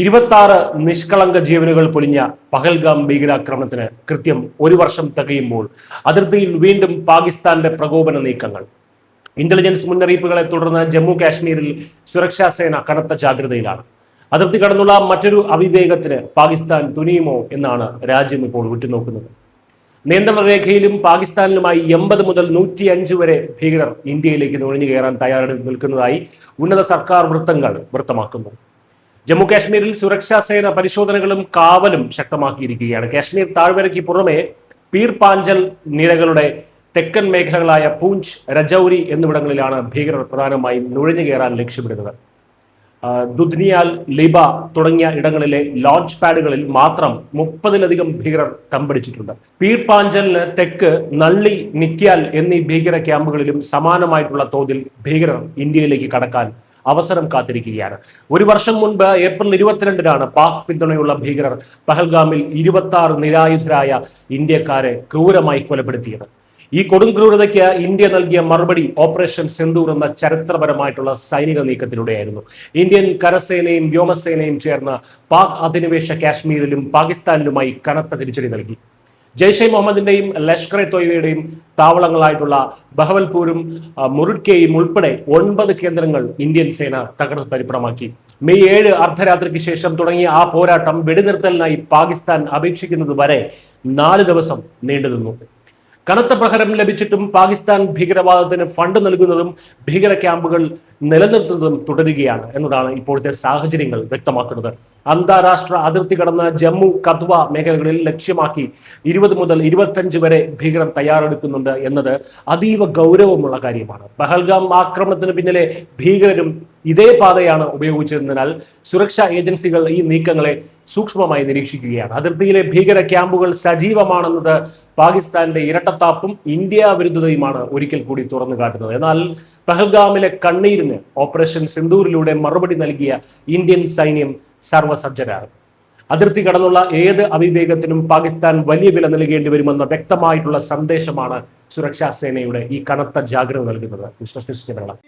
26 നിഷ്കളങ്ക ജീവനുകൾ പൊലിഞ്ഞ പഹൽഗാം ഭീകരാക്രമണത്തിന് കൃത്യം ഒരു വർഷം തികയുമ്പോൾ അതിർത്തിയിൽ വീണ്ടും പാകിസ്ഥാന്റെ പ്രകോപന നീക്കങ്ങൾ. ഇന്റലിജൻസ് മുന്നറിയിപ്പുകളെ തുടർന്ന് ജമ്മു കാശ്മീരിൽ സുരക്ഷാ സേന കനത്ത ജാഗ്രതയിലാണ്. അതിർത്തി കടന്നുള്ള മറ്റൊരു അവിവേകത്തിന് പാകിസ്ഥാൻ തുനിയുമോ എന്നാണ് രാജ്യം ഇപ്പോൾ ഉറ്റുനോക്കുന്നത്. നിയന്ത്രണ രേഖയിലും പാകിസ്ഥാനിലുമായി 80 മുതൽ 105 വരെ ഭീകരർ ഇന്ത്യയിലേക്ക് നുഴഞ്ഞു കയറാൻ തയ്യാറെടുത്ത് നിൽക്കുന്നതായി ഉന്നത സർക്കാർ വൃത്തങ്ങൾ വ്യക്തമാക്കുന്നു. ജമ്മു കാശ്മീരിൽ സുരക്ഷാ സേന പരിശോധനകളും കാവലും ശക്തമാക്കിയിരിക്കുകയാണ്. കാശ്മീർ താഴ്വരയ്ക്ക് പുറമെ പീർ പാഞ്ചൽ നിരകളുടെ തെക്കൻ മേഖലകളായ പൂഞ്ച്, രജൌരി എന്നിവിടങ്ങളിലാണ് ഭീകരർ പ്രധാനമായും നുഴഞ്ഞു കയറാൻ ലക്ഷ്യമിടുന്നത്. ദുധ്നിയാൽ, ലിബ തുടങ്ങിയ ഇടങ്ങളിലെ ലോഞ്ച് പാഡുകളിൽ മാത്രം 30-ലധികം ഭീകരർ തമ്പടിച്ചിട്ടുണ്ട്. പീർ പാഞ്ചലിന് തെക്ക് നള്ളി, നിക്യാൽ എന്നീ ഭീകര ക്യാമ്പുകളിലും സമാനമായിട്ടുള്ള തോതിൽ ഭീകരർ ഇന്ത്യയിലേക്ക് കടക്കാൻ അവസരം കാത്തിരിക്കുകയാണ്. ഒരു വർഷം മുൻപ് ഏപ്രിൽ 22-നാണ് പാക് പിന്തുണയുള്ള ഭീകരർ പഹൽഗാമിൽ 26 നിരായുധരായ ഇന്ത്യക്കാരെ ക്രൂരമായി കൊലപ്പെടുത്തിയത്. ഈ കൊടും ക്രൂരതയ്ക്ക് ഇന്ത്യ നൽകിയ മറുപടി ഓപ്പറേഷൻ സിന്ദൂർ എന്ന ചരിത്രപരമായിട്ടുള്ള സൈനിക നീക്കത്തിലൂടെയായിരുന്നു. ഇന്ത്യൻ കരസേനയും വ്യോമസേനയും ചേർന്ന് പാക് അധിനിവേശ കാശ്മീരിലും പാകിസ്ഥാനിലുമായി കനത്ത തിരിച്ചടി നൽകി. ജയ്ഷെ മുഹമ്മദിന്റെയും ലഷ്കർ എ തോയ്ബയുടെയും താവളങ്ങളായിട്ടുള്ള ബഹവൽപൂരും മുറുഡ്കയും ഉൾപ്പെടെ 9 കേന്ദ്രങ്ങൾ ഇന്ത്യൻ സേന തകർത്ത് പരിപ്രമാക്കി. മെയ് 7 അർദ്ധരാത്രിക്ക് ശേഷം തുടങ്ങിയ ആ പോരാട്ടം വെടിനിർത്തലിനായി പാകിസ്ഥാൻ അപേക്ഷിക്കുന്നത് വരെ 4 ദിവസം നീണ്ടുനിന്നു. കനത്ത പ്രഹരം ലഭിച്ചിട്ടും പാകിസ്ഥാൻ ഭീകരവാദത്തിന് ഫണ്ട് നൽകുന്നതും ഭീകര ക്യാമ്പുകൾ നിലനിർത്തുന്നതും തുടരുകയാണ് എന്നതാണ് ഇപ്പോഴത്തെ സാഹചര്യങ്ങൾ വ്യക്തമാക്കുന്നത്. അന്താരാഷ്ട്ര അതിർത്തി കടന്ന ജമ്മു, കത്വ മേഖലകളിൽ ലക്ഷ്യമാക്കി 20 മുതൽ 25 വരെ ഭീകരർ തയ്യാറെടുക്കുന്നുണ്ട് എന്നത് അതീവ ഗൗരവമുള്ള കാര്യമാണ്. പഹൽഗാം ആക്രമണത്തിന് പിന്നിലെ ഭീകരരും ഇതേ പാതയാണ് ഉപയോഗിച്ചതിനാൽ സുരക്ഷാ ഏജൻസികൾ ഈ നീക്കങ്ങളെ സൂക്ഷ്മമായി നിരീക്ഷിക്കുകയാണ്. അതിർത്തിയിലെ ഭീകര ക്യാമ്പുകൾ സജീവമാണെന്നത് പാകിസ്ഥാന്റെ ഇരട്ടത്താപ്പും ഇന്ത്യ വിരുദ്ധതയുമാണ് ഒരിക്കൽ കൂടി തുറന്നു കാട്ടുന്നത്. എന്നാൽ പഹൽഗാമിലെ കണ്ണീരിന് ഓപ്പറേഷൻ സിന്ദൂരിലൂടെ മറുപടി നൽകിയ ഇന്ത്യൻ സൈന്യം സർവസജ്ജരാണ്. അതിർത്തി കടന്നുള്ള ഏത് അവിവേകത്തിനും പാകിസ്ഥാൻ വലിയ വില നൽകേണ്ടി വരുമെന്ന വ്യക്തമായിട്ടുള്ള സന്ദേശമാണ് സുരക്ഷാ സേനയുടെ ഈ കനത്ത ജാഗ്രത നൽകുന്നത്. വിശ്വസിച്ച് കേരളം.